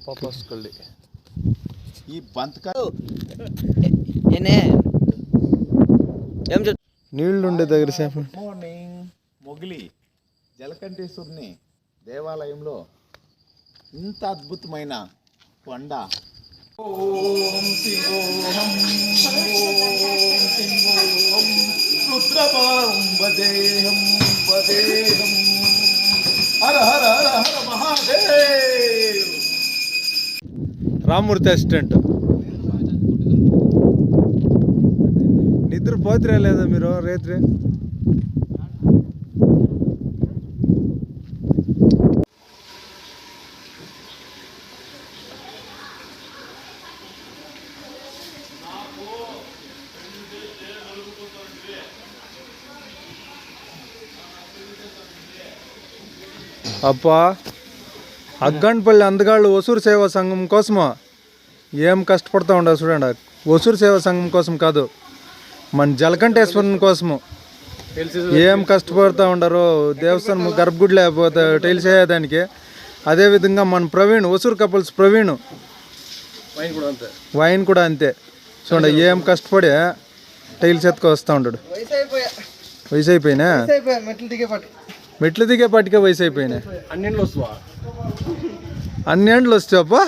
పాపస్కల్లి ఈ బంతక నీళ్లు ఉండే దగ్గర సేపు. మార్నింగ్ మొగిలి జలకంఠేశ్వరుని దేవాలయంలో ఇంత అద్భుతమైన కొండ. ఓం శివోహం ఓం శివోహం రుద్రపాం వదేహం వదేహం హర హర హర హర మహాదేవ్. రామ్మూర్తి అసిస్టెంట్. నిద్ర పోతురా లేదా మీరు రేత్రి? అబ్బా, అగ్గంపల్లి అందగాళ్ళు ఒసూరు సేవా సంఘం కోసమా ఏం కష్టపడుతూ ఉండవు చూడండి. ఒసూరు సేవా సంఘం కోసం కాదు, మన జలకంఠేశ్వరుని కోసము ఏం కష్టపడుతూ ఉండరు. దేవస్థానం గర్భగుడి లేకపోతే టైల్స్ వేయడానికి. అదేవిధంగా మన ప్రవీణ్, ఒసూరు కపుల్స్ ప్రవీణ్ వైన్ కూడా అంతే చూడండి. ఏం కష్టపడి టైల్స్ ఎత్తుకు వస్తూ ఉంటాడు. వయసు అయిపోయినా మెట్లు దిగే పట్టుకే వయసు అయిపోయినాయి. అన్నేండ్లు వస్తావా?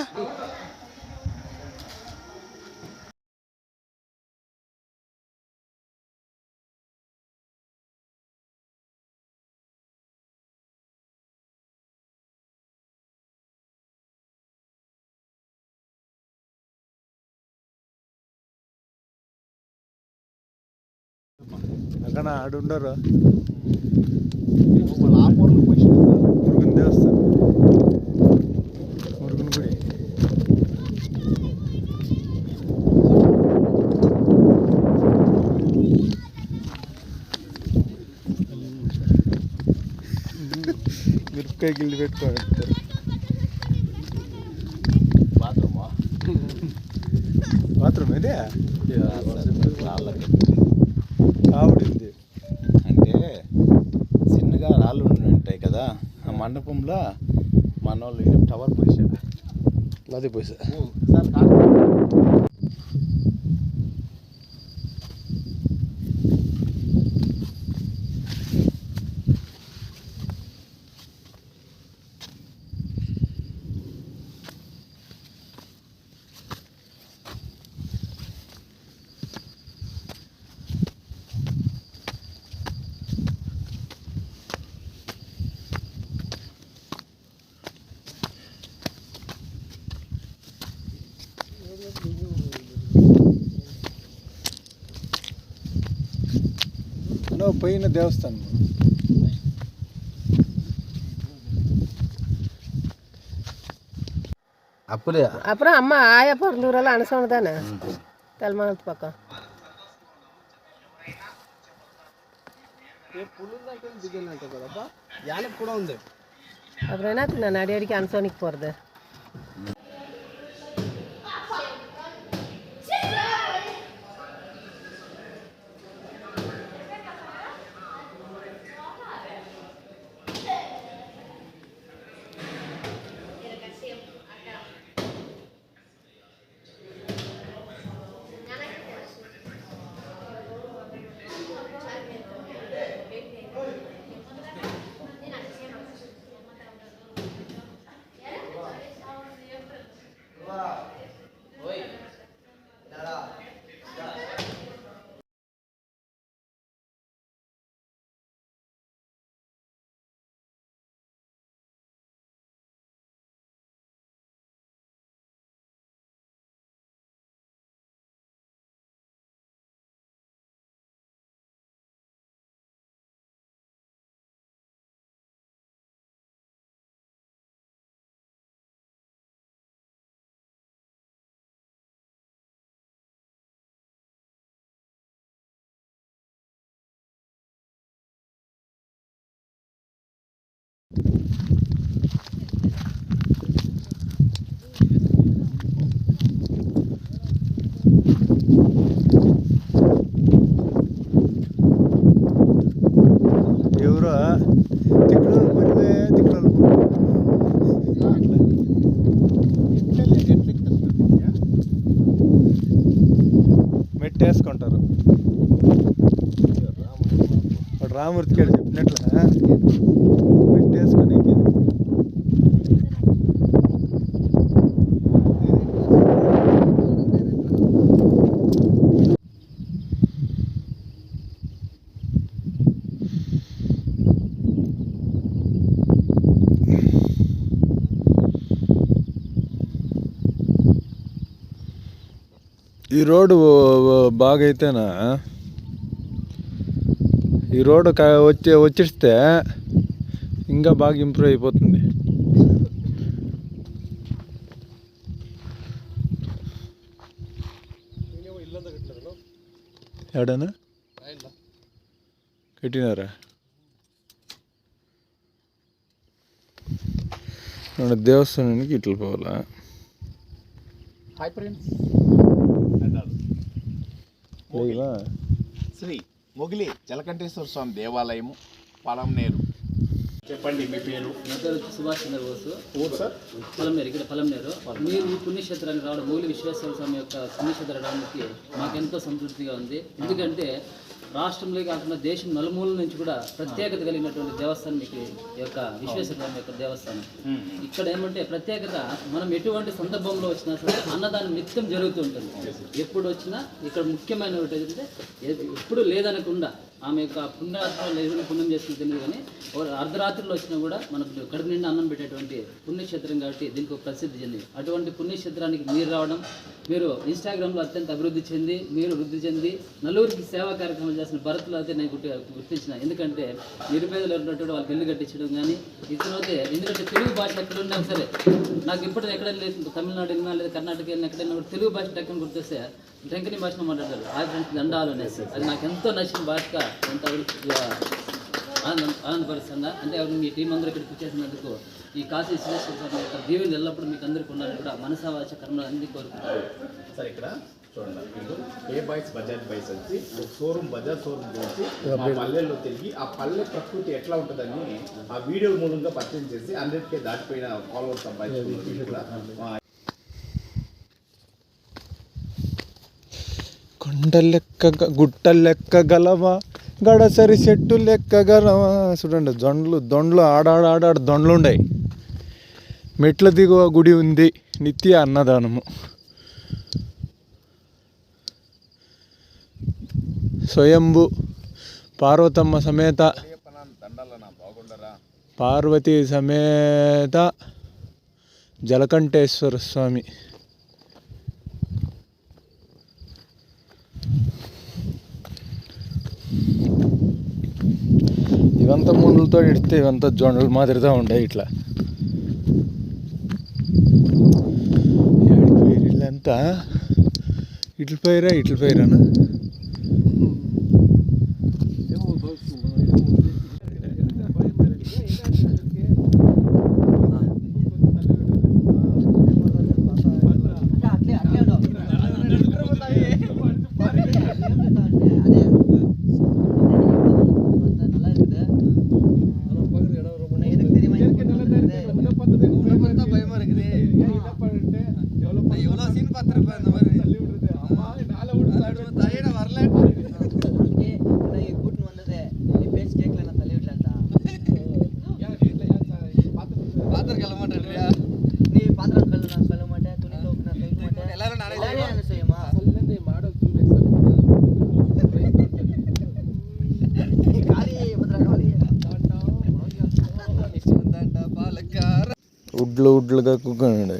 అక్కడ ఆడుండరు. మురుగుని దేవస్థానం, మురుగుని గుడి. మిరపకాయ గిల్లి పెట్టుకోవాలి. బాత్రూమ్ ఇదే కావుడింది అంటే చిన్నగా రాళ్ళు ఉంటాయి కదా, ఆ మండపంలో మన వాళ్ళు టవర్ పోసా. అది పోసా సార్ పైన దేవస్థానం. அப்புறம் அம்மா ஆயா பிறந்தூரெல்லாம் அனுசவனு தானே தலைமானத்து பக்கம். அப்புறம் என்னத்துக்கு நான் அடி அடிக்க அனுசவனிக்கு போகிறது? రామూర్తి గారు చెప్పినట్ల పెట్టేసుకొని ఈ రోడ్డు బాగా అయితేనా ఈ రోడ్డు వచ్చిస్తే ఇంకా బాగా ఇంప్రూవ్ అయిపోతుంది. ఎడనా కట్టినారా దేవస్థానానికి ఇట్లా పోవాలా? హాయ్ ఫ్రెండ్స్, శ్రీ మొగిలి జలకంఠేశ్వర స్వామి దేవాలయము, పలంనేరు. చెప్పండి మీ పేరు? నా పేరు వచ్చి సుభాష్ చంద్ర బోసు. ఊరు సార్? పలంనేరు, ఇక్కడ పలంనేరు. మీరు ఈ పుణ్యక్షేత్రానికి రావడం, మొగిలి విశ్వేశ్వర స్వామి యొక్క పుణ్యక్షేత్రం రావడానికి మాకెంతో సంతృప్తిగా ఉంది. ఎందుకంటే రాష్ట్రంలో కాకుండా దేశం నలుమూల నుంచి కూడా ప్రత్యేకత కలిగినటువంటి దేవస్థానం మీకు ఈ యొక్క విశ్వేశ్వర స్వామి యొక్క దేవస్థానం. ఇక్కడ ఏమంటే ప్రత్యేకత, మనం ఎటువంటి సందర్భంలో వచ్చినా సరే అన్నదానం నిత్యం జరుగుతూ ఉంటుంది. ఎప్పుడు వచ్చినా ఇక్కడ ముఖ్యమైన ఏంటంటే ఎప్పుడు లేదనకుండా ఆమె యొక్క పుణ్యరాత్రులు ఏదైనా పుణ్యం చేస్తుందో తెలియదు, కానీ అర్ధరాత్రిలో వచ్చినా కూడా మనకు కడుపు నిండా అన్నం పెట్టేటువంటి పుణ్యక్షేత్రం కాబట్టి దీనికి ఒక ప్రసిద్ధి చెంది, అటువంటి పుణ్యక్షేత్రానికి మీరు రావడం, మీరు ఇన్స్టాగ్రామ్లో అత్యంత అభివృద్ధి చెంది, మీరు వృద్ధి చెంది నలుగురికి సేవా కార్యక్రమాలు చేసిన భరత్లో అయితే నేను గుర్తించిన. ఎందుకంటే నిరుపేదలు ఉన్నటువంటి వాళ్ళకి ఇల్లు కట్టించడం కానీ ఇతనైతే, ఎందుకంటే తెలుగు భాష ఎక్కడ ఉన్నా సరే, నాకు ఇప్పుడు ఎక్కడైనా లేదు, తమిళనాడు వెళ్ళినా లేదా కర్ణాటక వెళ్ళినా ఎక్కడైనా కూడా తెలుగు భాష టక్కని గుర్తొస్తే టెంకని భాషను మాట్లాడతారు. ఆ ఫ్రెండ్స్ దండాలు అనేసి అది నాకు ఎంతో నచ్చిన భాషగా ఎంత ఆనందపరుస్తుందా అంటే మీ టీం అందరూ ఇక్కడికి వచ్చేసినందుకు ఈ కాశీ విశ్వేశ్వర స్వామి యొక్క దీవెనలు ఎల్లప్పుడూ మీకు అందరికీ ఉండాలని కూడా మనసావాచ కర్మలు అన్ని కోరుకుంటారు. సార్ ఇక్కడ చూడండి, మీరు ఏ బాయ్స్ బజాజ్ బాయ్స్ వచ్చి షోరూమ్, బజాజ్ షోరూమ్ గురించి మా పల్లెల్లో తిరిగి ఆ పల్లె ప్రకృతి ఎట్లా ఉంటుందని ఆ వీడియో మూలంగా పరిచయం చేసి 100K దాటిపోయిన ఫాలోవర్స్ సంపాదించుకున్నారు. కొండ లెక్క గుట్ట లెక్క గలవా, గడసరి చెట్టు లెక్క గలవా. చూడండి దొండ్లు ఆడాడ దొండ్లు ఉన్నాయి. మెట్ల దిగువ గుడి ఉంది, నిత్య అన్నదానము. స్వయంభు పార్వతమ్మ సమేత, పార్వతీ సమేత జలకంఠేశ్వర స్వామి. ఇవంతా ముళ్ళతో ఇడితే ఇవంతా జొండలు మాదిరిగా ఉండే. ఇట్లా వీళ్ళంతా ఇట్ల పైరానా ఉడ్లుగా కుక్కనండి.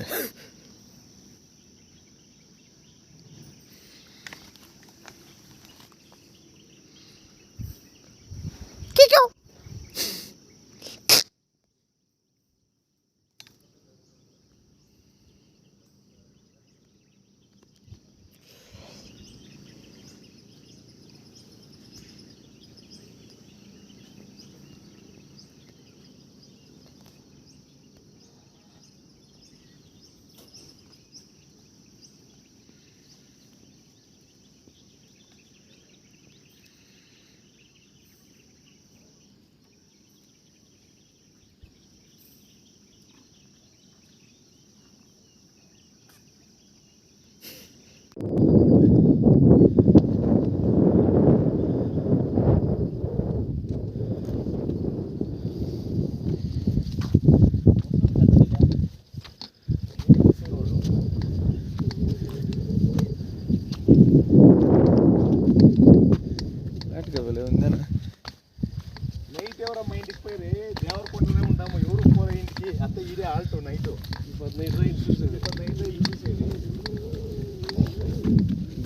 ಸಾಲ್ಟು ನೈಟು 25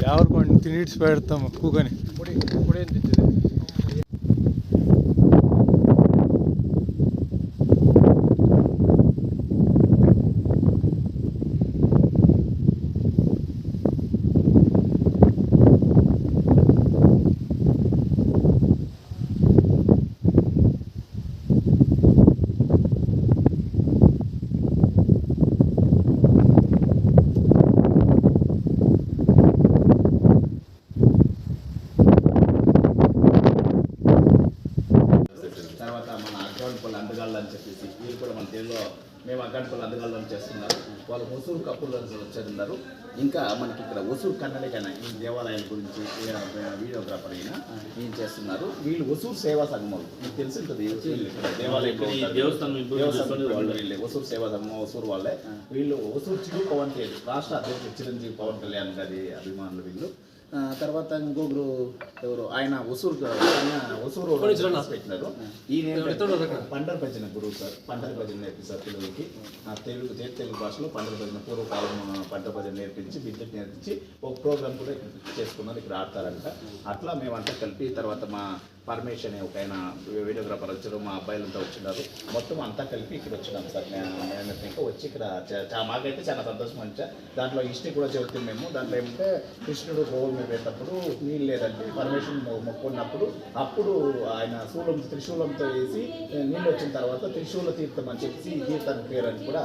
ದೇವ್ರ ಕೊಂಡು ತಿನ್ನಿಡ್ಸಿ ಬೇಡ್ತಾಮ ಕೂಗನಿ ಪುಡಿ ಪುಡಿ ಅಂತಿದೆ. తర్వాత మన అగ్గంపల్లి అందగాళ్ళు అని చెప్పేసి వీళ్ళు కూడా మన తెలుగులో మేము అగ్గంపల్లి అందగాళ్ళు అని చేస్తున్నారు. వాళ్ళు ఒసూరు కప్పులు వచ్చారు. ఇంకా మనకి ఇక్కడ ఒసూరు కన్నడగైన ఈ దేవాలయాల గురించి వీడియోగ్రాఫర్ అయినా ఏం చేస్తున్నారు. వీళ్ళు ఒసూరు సేవా సంఘం మీకు తెలిసి ఉంటుంది. దేవస్థానం వాళ్ళు వీళ్ళే ఒసూరు సేవా సంఘం ఒసూరు వాళ్ళే. వీళ్ళు ఒసూరు చిరు పవన్ కళ్యాణ్ రాష్ట్ర అధ్యక్షుడు చిరంజీవి పవన్ కళ్యాణ్ గారి అభిమానులు వీళ్ళు. తర్వాత ఇంకొకరు ఎవరు ఆయన ఒసూరు పెట్టినారు. ఈయన పండర భజన గురువు సార్. పండర భజన నేర్పిస్తారు పిల్లలకి. తెలుగు భాషలో పండర భజన పూర్వకాలం పండర భజన నేర్పించి విద్యుత్ నేర్పించి ఒక ప్రోగ్రామ్ కూడా చేసుకున్నారు. ఇక్కడ ఆడతారంట. అట్లా మేమంతా కలిపి తర్వాత మా పరమేష్ అనే ఒక ఆయన వీడియోగ్రాఫర్ వచ్చారు. మా అబ్బాయిలంతా వచ్చినారు. మొత్తం అంతా కలిపి ఇక్కడ వచ్చినాం సార్. మేము ఇంకా వచ్చి ఇక్కడ మాకైతే చాలా సంతోషం అనిచా. దాంట్లో హిస్టరీ కూడా చెబుతాం మేము. దాంట్లో ఏమంటే కృష్ణుడు గోవుల మీద పెట్టినప్పుడు నీళ్ళు లేదంటే పరమేశ్వరుని మొక్కున్నప్పుడు అప్పుడు ఆయన త్రిశూలంతో వేసి నీళ్ళు వచ్చిన తర్వాత త్రిశూల తీర్థం అని చెప్పి ఈ తీర్థానికి పేరు అని కూడా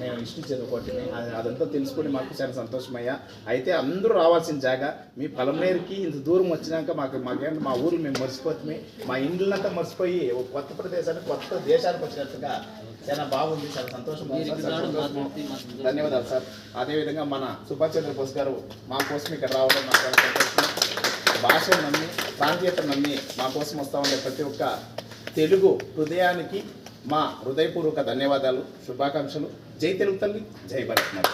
నేను హిస్టరీ చదువుకుంటుని అదంతా తెలుసుకొని మాకు చాలా సంతోషమయ్యా. అయితే అందరూ రావాల్సిన జాగా మీ పలమనేరుకి ఇంత దూరం వచ్చినాక మాకేంటి మా ఊరు మేము మర్చిపోతుంది. మా ఇండ్లంతా మర్చిపోయి ఒక కొత్త ప్రదేశానికి కొత్త దేశానికి వచ్చినట్టుగా చాలా బాగుంది. చాలా సంతోషం. ధన్యవాదాలు సార్. అదేవిధంగా మన సుభాష్ చంద్రబోస్ గారు మా కోసం ఇక్కడ రావడం నాకు చాలా సంతోషం. భాషను నమ్మి ప్రాంతీయతను నమ్మి మా కోసం వస్తూ ఉండే ప్రతి ఒక్క తెలుగు హృదయానికి మా హృదయపూర్వక ధన్యవాదాలు, శుభాకాంక్షలు. జై తెలుగు తల్లి, జై భారత్ మాత.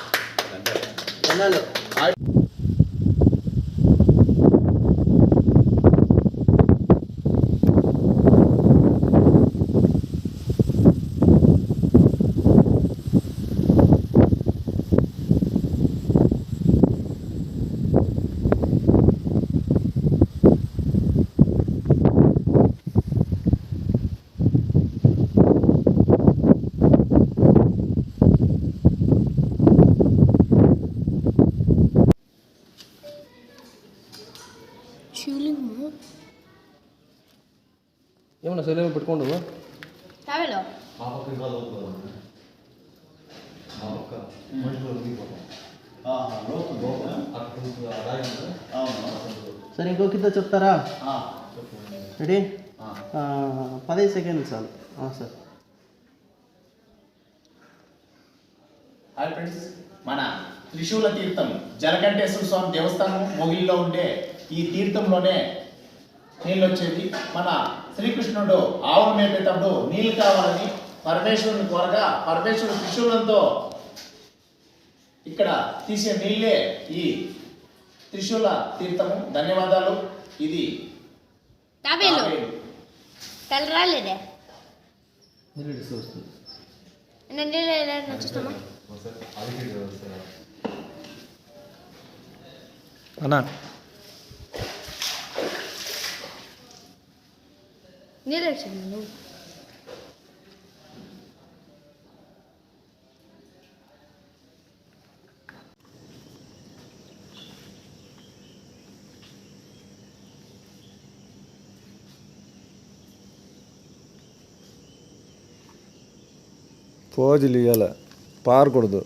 ధన్యవాదాలు. ఏమన్నా సెలవు పెట్టుకోండు తావేలో సరే ఇంకో కింద చెప్తారా? రెడీ? 10 సెకండ్లు చాలు సార్. హాయ్ ఫ్రెండ్స్, మన త్రిశూల తీర్థం జలకంఠేశ్వర స్వామి దేవస్థానం మొగిలిలో ఉండే ఈ తీర్థంలోనే నీళ్ళు వచ్చేది. మన శ్రీకృష్ణుడు ఆవును మేపేటప్పుడు నీళ్ళు కావాలని పరమేశ్వరుని కోరగా పరమేశ్వరుడు త్రిశూలంతో ఇక్కడ తీసే నీళ్ళే ఈ త్రిశూల తీర్థము. ధన్యవాదాలు. ఇది రాలేదే వస్తుంది. అన్నా నీళ్ళు వచ్చింది. పోజులు ఇవ్వాలి, పారకూడదు.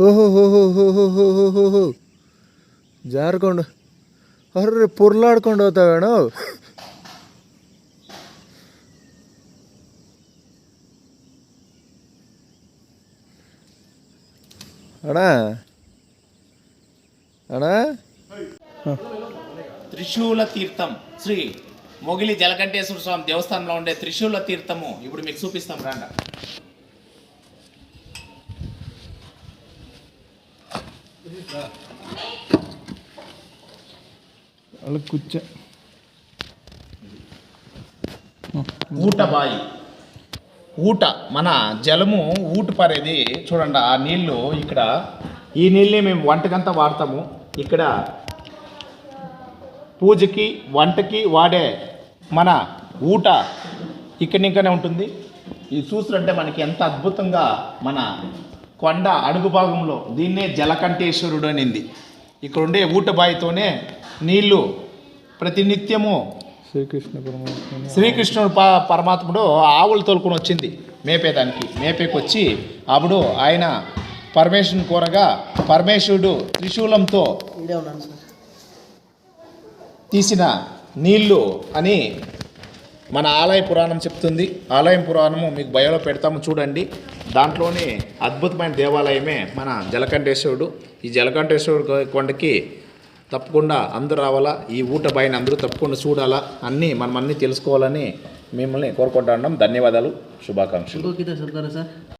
ఓహో జారుకోండు. అర్రే పొర్లాడుಕೊಂಡು అవుతావేణు. అడా అడా త్రిశూల తీర్థం శ్రీ మొగిలి జలకంఠేశ్వర స్వామి దేవస్థానంలో ఉండే త్రిశూల తీర్థము ఇప్పుడు మీకు చూపిస్తాం రండి. అలా కూర్చో. ఊటబాయి ఊట మన జలము ఊటు పరేది చూడండి. ఆ నీళ్ళు ఇక్కడ ఈ నీళ్ళే మేము వంటకంతా వాడతాము. ఇక్కడ పూజకి వంటకి వాడే మన ఊట ఇక్కడనే ఉంటుంది. ఇది చూసినట్టే మనకి ఎంత అద్భుతంగా మన కొండ అడుగు భాగంలో దీన్నే జలకంఠేశ్వరుడు అనింది. ఇక్కడ ఉండే ఊటబాయితోనే నీళ్లు ప్రతినిత్యము శ్రీకృష్ణుడు పరమాత్ముడు ఆవులు తోలుకొని వచ్చింది మేపేకి వచ్చి అప్పుడు ఆయన పరమేశ్వరుని కోరగా పరమేశ్వరుడు త్రిశూలంతో ఇదే ఉన్నాను సార్. తీసిన నీళ్ళు అని మన ఆలయ పురాణం చెప్తుంది. ఆలయం పురాణము మీకు బయోలో పెడతాము చూడండి. దాంట్లోనే అద్భుతమైన దేవాలయమే మన జలకంఠేశ్వరుడు. ఈ జలకంఠేశ్వరుడు కొండకి తప్పకుండా అందరూ రావాలా. ఈ ఊటబాయిని అందరూ తప్పకుండా చూడాలా. మనమన్నీ తెలుసుకోవాలని మిమ్మల్ని కోరుకుంటున్నాం. ధన్యవాదాలు, శుభాకాంక్షలు. ఇంకో గీత చెప్తారా సార్?